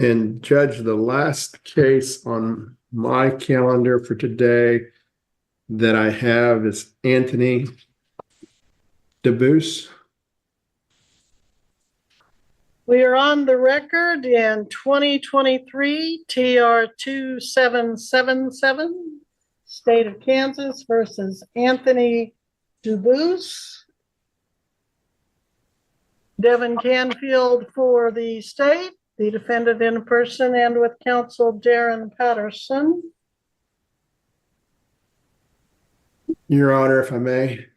And Judge, the last case on my calendar for today that I have is Anthony DeBoos. We are on the record in 2023 TR 2777, State of Kansas versus Anthony DeBoos. Devin Canfield for the state, the defendant in person, and with counsel Darren Patterson. Your Honor, if I may.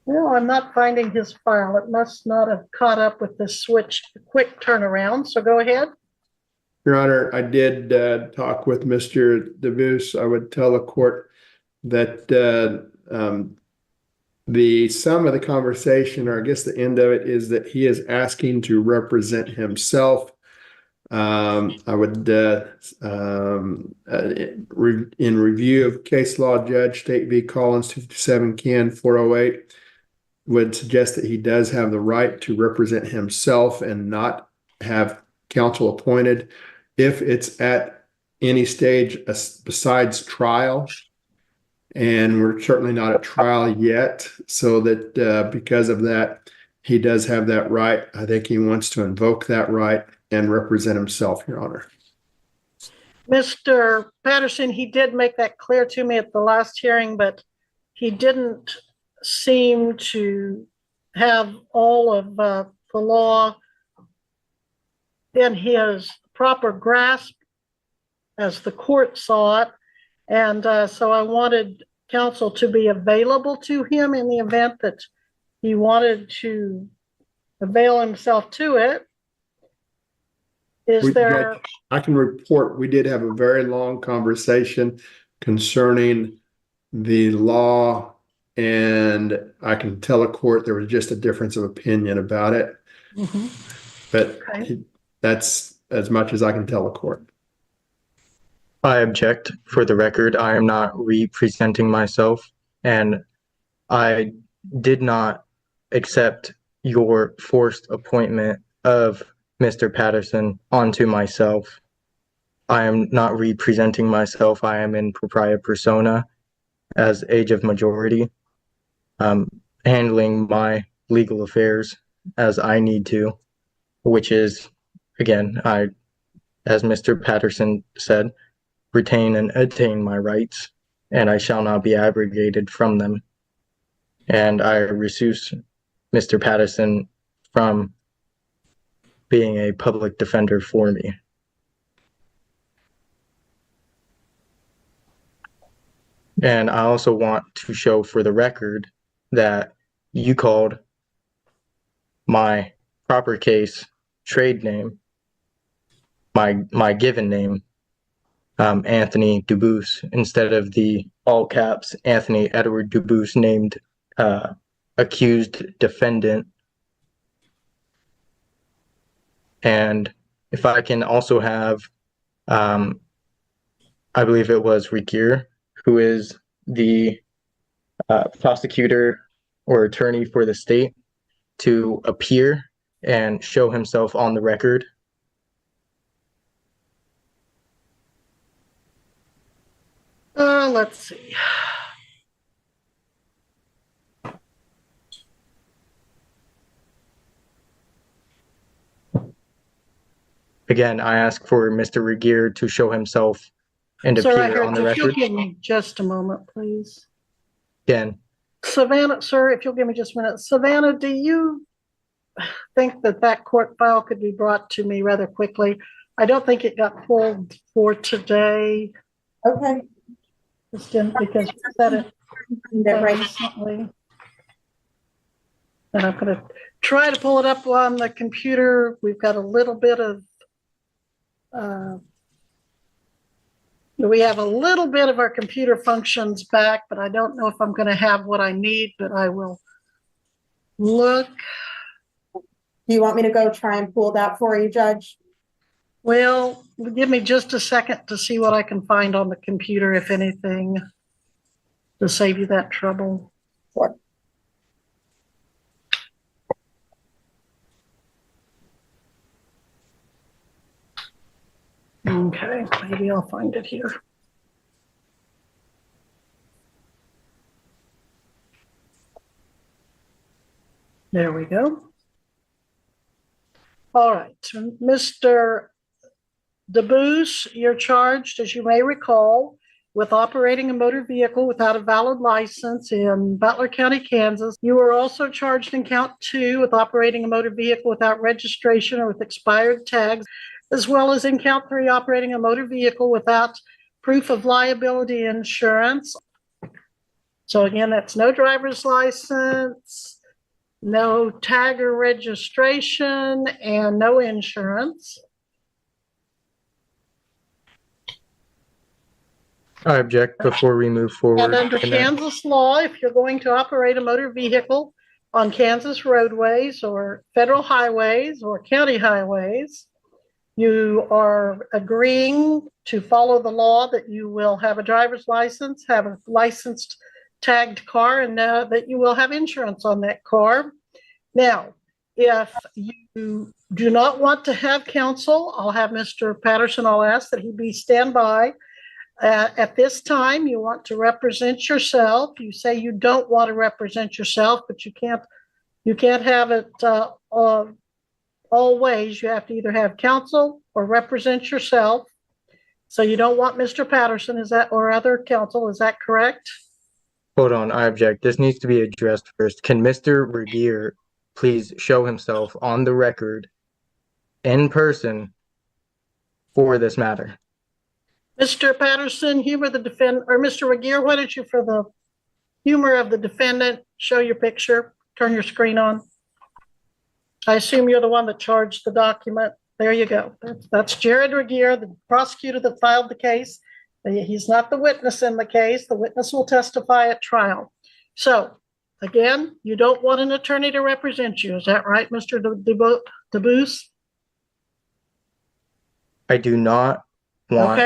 Well, I'm not finding his file. It must not have caught up with the quick turnaround. So go ahead. Your Honor, I did talk with Mr. DeBoos. I would tell the court that the sum of the conversation, or I guess the end of it, is that he is asking to represent himself. I would, in review of case law, Judge State v. Collins 57 Can 408, would suggest that he does have the right to represent himself and not have counsel appointed if it's at any stage besides trial. And we're certainly not at trial yet, so that because of that, he does have that right. I think he wants to invoke that right and represent himself, Your Honor. Mr. Patterson, he did make that clear to me at the last hearing, but he didn't seem to have all of the law in his proper grasp as the court saw it. And so I wanted counsel to be available to him in the event that he wanted to avail himself to it. I can report we did have a very long conversation concerning the law, and I can tell a court there was just a difference of opinion about it. Mm-hmm. But okay. That's as much as I can tell a court. I object. For the record, I am not representing myself, and I did not accept your forced appointment of Mr. Patterson onto myself. I am not representing myself. I am in propria persona as age of majority, handling my legal affairs as I need to, which is, again, as Mr. Patterson said, retain and attain my rights, and I shall not be abrogated from them. And I recuse Mr. Patterson from being a public defender for me. And I also want to show for the record that you called my proper case trade name, my given name, Anthony DeBoos, instead of the all caps Anthony Edward DeBoos named accused defendant. And if I can also have, I believe it was Rigier, who is the prosecutor or attorney for the state, to appear and show himself on the record. Let's see. Again, I ask for Mr. Rigier to show himself and appear on the record. If you'll give me just a moment, please. Again. Savannah, sir, if you'll give me just a minute. Savannah, do you think that court file could be brought to me rather quickly? I don't think it got pulled for today. Okay. Just because you said it recently. And I'm going to try to pull it up on the computer. We've got a little bit of we have a little bit of our computer functions back, but I don't know if I'm going to have what I need, but I will look. Do you want me to go try and pull that for you, Judge? Well, give me just a second to see what I can find on the computer, if anything, to save you that trouble. Sure. Okay, maybe I'll find it here. There we go. All right, Mr. DeBoos, you're charged, as you may recall, with operating a motor vehicle without a valid license in Butler County, Kansas. You were also charged in count 2 with operating a motor vehicle without registration or with expired tags, as well as in count 3, operating a motor vehicle without proof of liability insurance. So again, that's no driver's license, no tag or registration, and no insurance. I object before we move forward. And under Kansas law, if you're going to operate a motor vehicle on Kansas roadways or federal highways or county highways, you are agreeing to follow the law that you will have a driver's license, have a licensed tagged car, and that you will have insurance on that car. Now, if you do not want to have counsel, I'll have Mr. Patterson, I'll ask that he be standby. At this time, you want to represent yourself. You say you don't want to represent yourself, but you can't have it all ways. You have to either have counsel or represent yourself. So you don't want Mr. Patterson, is that, or other counsel, is that correct? Hold on, I object. This needs to be addressed first. Can Mr. Regier please show himself on the record in person for this matter? Mr. Patterson, humor the defendant, or Mr. Regier, why don't you, for the humor of the defendant, show your picture, turn your screen on. I assume you're the one that charged the document. There you go. That's Jared Regier, the prosecutor that filed the case. He's not the witness in the case. The witness will testify at trial. So, again, you don't want an attorney to represent you. Is that right, Mr. DeBoos? I do not want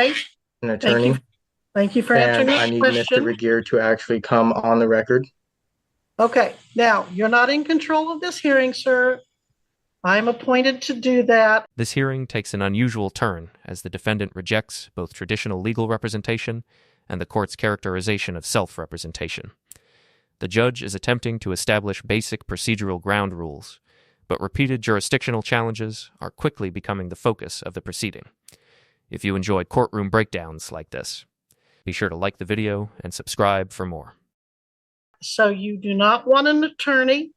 an attorney. Thank you for answering and this I need question. Mr. Regier to actually come on the record. Okay, now, you're not in control of this hearing, sir. I'm appointed to do that. This hearing takes an unusual turn as the defendant rejects both traditional legal representation and the court's characterization of self-representation. The judge is attempting to establish basic procedural ground rules, but repeated jurisdictional challenges are quickly becoming the focus of the proceeding. If you enjoy courtroom breakdowns like this, be sure to like the video and subscribe for more. So you do not want an attorney.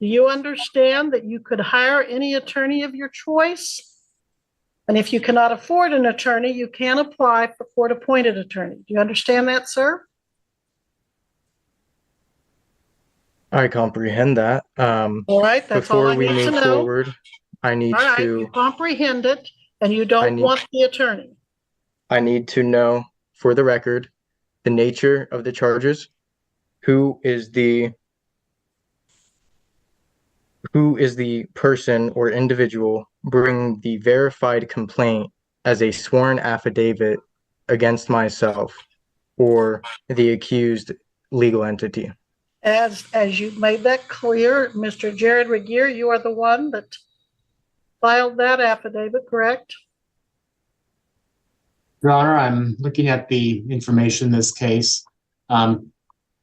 Do you understand that you could hire any attorney of your choice? And if you cannot afford an attorney, you can apply for court-appointed attorney. Do you understand that, sir? I comprehend that. All right, that's all Before I we need to move know. forward, I need All right, you to comprehend it, and you don't want the attorney. I need to know, for the record, the nature of the charges. Who is the person or individual bringing the verified complaint as a sworn affidavit against myself or the accused legal entity? As you've made that clear, Mr. Jared Regier, you are the one that filed that affidavit, correct? Your Honor, I'm looking at the information in this case.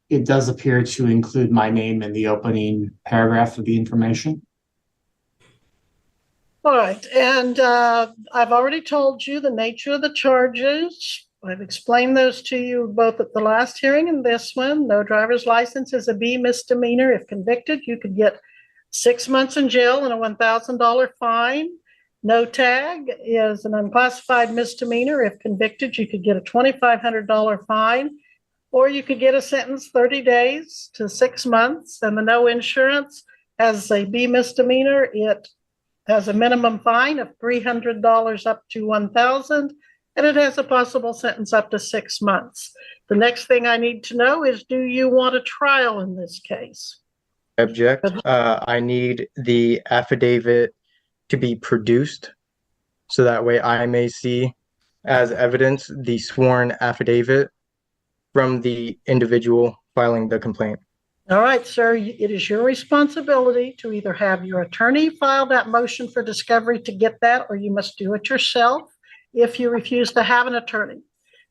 It does appear to include my name in the opening paragraph of the information. All right, and I've already told you the nature of the charges. I've explained those to you both at the last hearing and this one. No driver's license is a B misdemeanor. If convicted, you could get 6 months in jail and a $1,000 fine. No tag is an unclassified misdemeanor. If convicted, you could get a $2,500 fine, or you could get a sentence 30 days to 6 months. And the no insurance as a B misdemeanor, it has a minimum fine of $300 up to $1,000, and it has a possible sentence up to 6 months. The next thing I need to know is, do you want a trial in this case? Object. I need the affidavit to be produced so that way I may see as evidence the sworn affidavit from the individual filing the complaint. All right, sir, it is your responsibility to either have your attorney file that motion for discovery to get that, or you must do it yourself. if you refuse to have an attorney.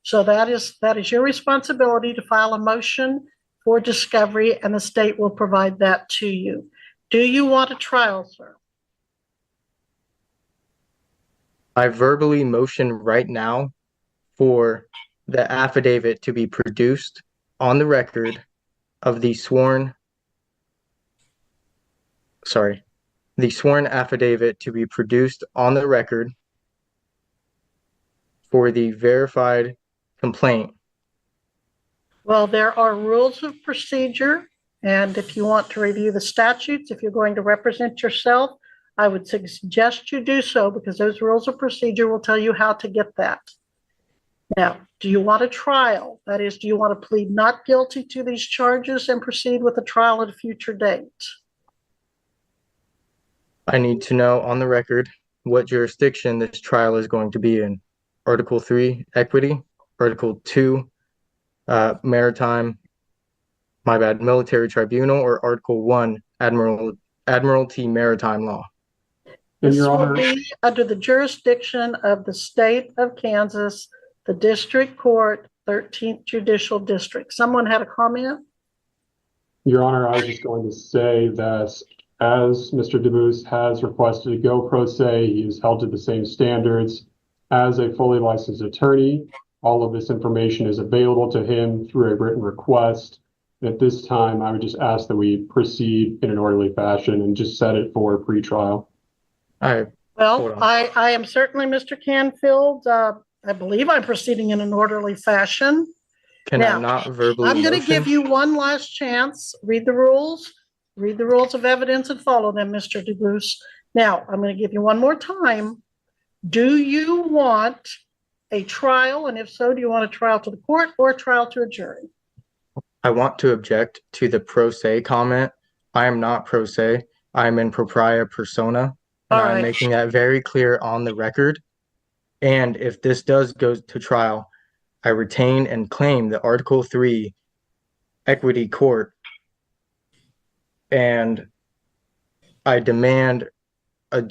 So that is your responsibility to file a motion for discovery, and the state will provide that to you. Do you want a trial, sir? I verbally motion right now for the affidavit to be produced on the record of the sworn affidavit to be produced on the record for the verified complaint. Well, there are rules of procedure, and if you want to review the statutes, if you're going to represent yourself, I would suggest you do so, because those rules of procedure will tell you how to get that. Now, do you want a trial? That is, do you want to plead not guilty to these charges and proceed with a trial at a future date? I need to know on the record what jurisdiction this trial is going to be in. Article 3, equity. Article 2, military tribunal, or Article 1, admiralty maritime law. And This Your will Honor, be under the jurisdiction of the state of Kansas, the District Court, 13th Judicial District. Someone had a comment? Your Honor, I was just going to say that as Mr. DeBoos has requested to go pro se, he is held to the same standards as a fully licensed attorney. All of this information is available to him through a written request. At this time, I would just ask that we proceed in an orderly fashion and just set it for pretrial. Hold Well, on. I am certainly Mr. Canfield. I believe I'm proceeding in an orderly fashion. Can Now, I not verbally I'm going to motion? give you one last chance. Read the rules of evidence and follow them, Mr. DeBoos. Now, I'm going to give you one more time. Do you want a trial? And if so, do you want a trial to the court or a trial to a jury? I want to object to the pro se comment. I am not pro se. I am in propria persona, and All I'm right. making that very clear on the record. And if this does go to trial, I retain and claim the Article 3 equity court, and I demand a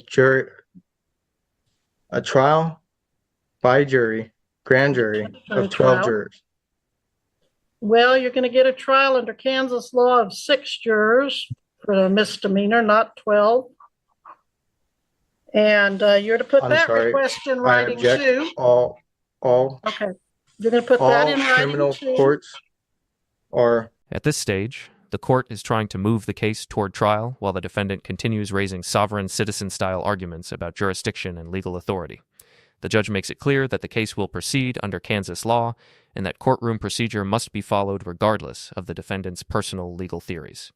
trial by jury, grand jury A of 12 trial. jurors. Well, you're going to get a trial under Kansas law of 6 jurors for a misdemeanor, not 12. And you're to put I'm that sorry. request in I writing object too. all Okay. You're going to put that in writing criminal too. courts are At this stage, the court is trying to move the case toward trial while the defendant continues raising sovereign citizen-style arguments about jurisdiction and legal authority. The judge makes it clear that the case will proceed under Kansas law and that courtroom procedure must be followed regardless of the defendant's personal legal theories.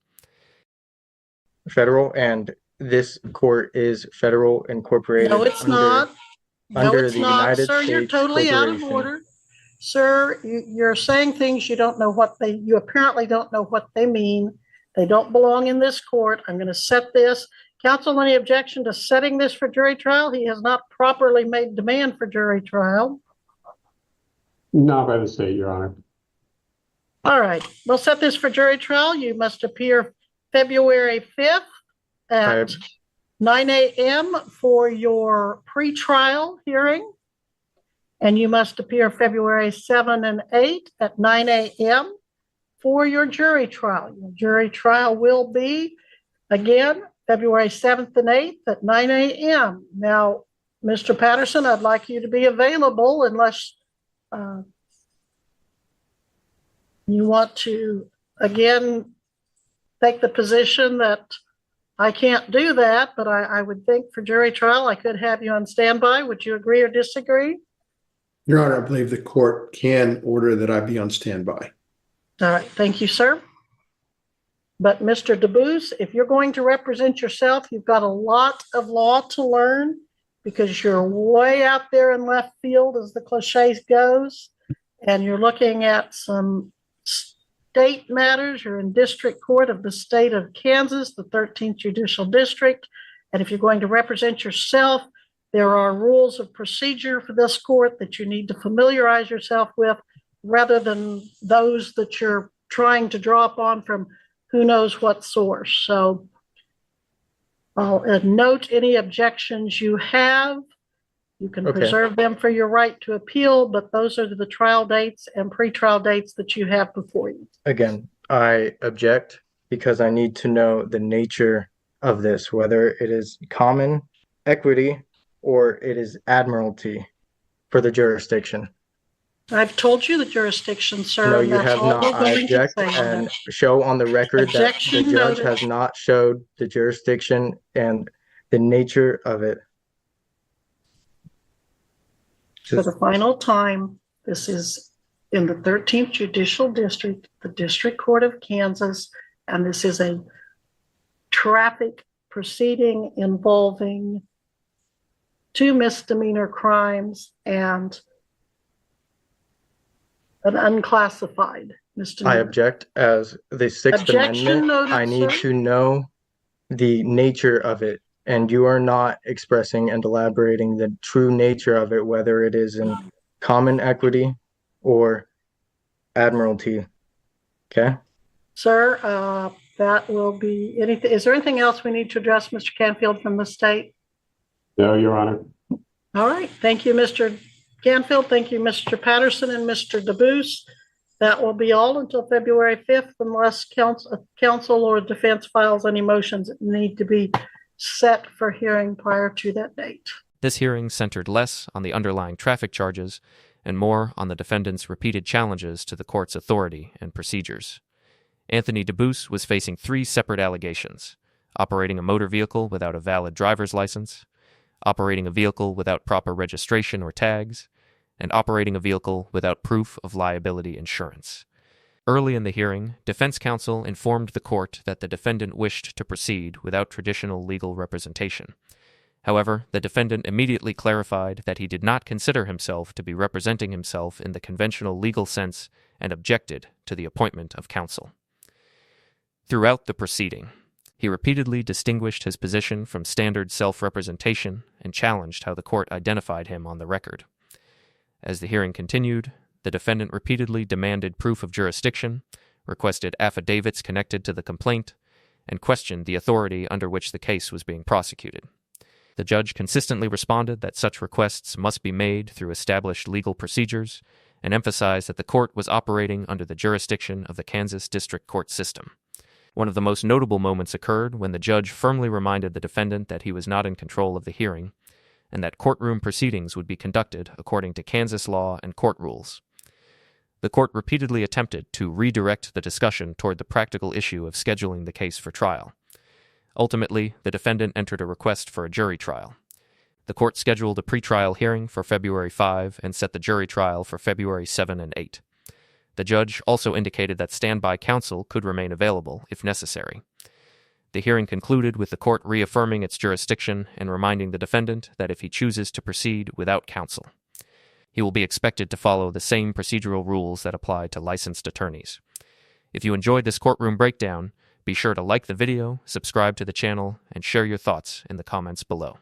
federal, and this court is federal incorporated. No, it's not. No, under it's the not, United sir. You're States totally out of Corporation. order. Sir, you're saying things you don't know what you apparently don't know what they mean. They don't belong in this court. I'm going to set this. Counsel, any objection to setting this for jury trial? He has not properly made demand for jury trial. Not by the state, Your Honor. All right, we'll set this for jury trial. You must appear February 5th at 9 a.m. for your pretrial hearing. And you must appear February 7 and 8 at 9 a.m. for your jury trial. Your jury trial will be, again, February 7th and 8th at 9 a.m. Now, Mr. Patterson, I'd like you to be available unless you want to, again, take the position that I can't do that, but I would think for jury trial, I could have you on standby. Would you agree or disagree? Your Honor, I believe the court can order that I be on standby. All right, thank you, sir. But Mr. DeBoos, if you're going to represent yourself, you've got a lot of law to learn because you're way out there in left field, as the cliche goes, and you're looking at some state matters. You're in district court of the state of Kansas, the 13th Judicial District. And if you're going to represent yourself, there are rules of procedure for this court that you need to familiarize yourself with rather than those that you're trying to draw upon from who knows what source. So I'll note any objections you have. You can Okay. preserve them for your right to appeal, but those are the trial dates and pretrial dates that you have before you. Again, I object because I need to know the nature of this, whether it is common equity or it is admiralty for the jurisdiction. I've told you the jurisdiction, sir. No, and you that's have all not. we're I going to object say on and that. show on the record that the Objection judge noted. has not showed the jurisdiction and the nature of it. For the final time, this is in the 13th Judicial District, the District Court of Kansas, and this is a traffic proceeding involving 2 misdemeanor crimes and an unclassified I misdemeanor. object as the Sixth Objection Amendment. noted, I need sir. to know the nature of it, and you are not expressing and elaborating the true nature of it, whether it is in common equity or admiralty. Okay? Sir, that will be anything. Is there anything else we need to address, Mr. Canfield, from the state? No, Your Honor. All right. Thank you, Mr. Canfield. Thank you, Mr. Patterson and Mr. DeBoos. That will be all until February 5th, unless counsel or defense files any motions that need to be set for hearing prior to that date. This hearing centered less on the underlying traffic charges and more on the defendant's repeated challenges to the court's authority and procedures. Anthony DeBoos was facing 3 separate allegations: operating a motor vehicle without a valid driver's license, operating a vehicle without proper registration or tags, and operating a vehicle without proof of liability insurance. Early in the hearing, defense counsel informed the court that the defendant wished to proceed without traditional legal representation. However, the defendant immediately clarified that he did not consider himself to be representing himself in the conventional legal sense and objected to the appointment of counsel. Throughout the proceeding, he repeatedly distinguished his position from standard self-representation and challenged how the court identified him on the record. As the hearing continued, the defendant repeatedly demanded proof of jurisdiction, requested affidavits connected to the complaint, and questioned the authority under which the case was being prosecuted. The judge consistently responded that such requests must be made through established legal procedures and emphasized that the court was operating under the jurisdiction of the Kansas District Court system. One of the most notable moments occurred when the judge firmly reminded the defendant that he was not in control of the hearing and that courtroom proceedings would be conducted according to Kansas law and court rules. The court repeatedly attempted to redirect the discussion toward the practical issue of scheduling the case for trial. Ultimately, the defendant entered a request for a jury trial. The court scheduled a pretrial hearing for February 5 and set the jury trial for February 7 and 8. The judge also indicated that standby counsel could remain available if necessary. The hearing concluded with the court reaffirming its jurisdiction and reminding the defendant that if he chooses to proceed without counsel, he will be expected to follow the same procedural rules that apply to licensed attorneys. If you enjoyed this courtroom breakdown, be sure to like the video, subscribe to the channel, and share your thoughts in the comments below.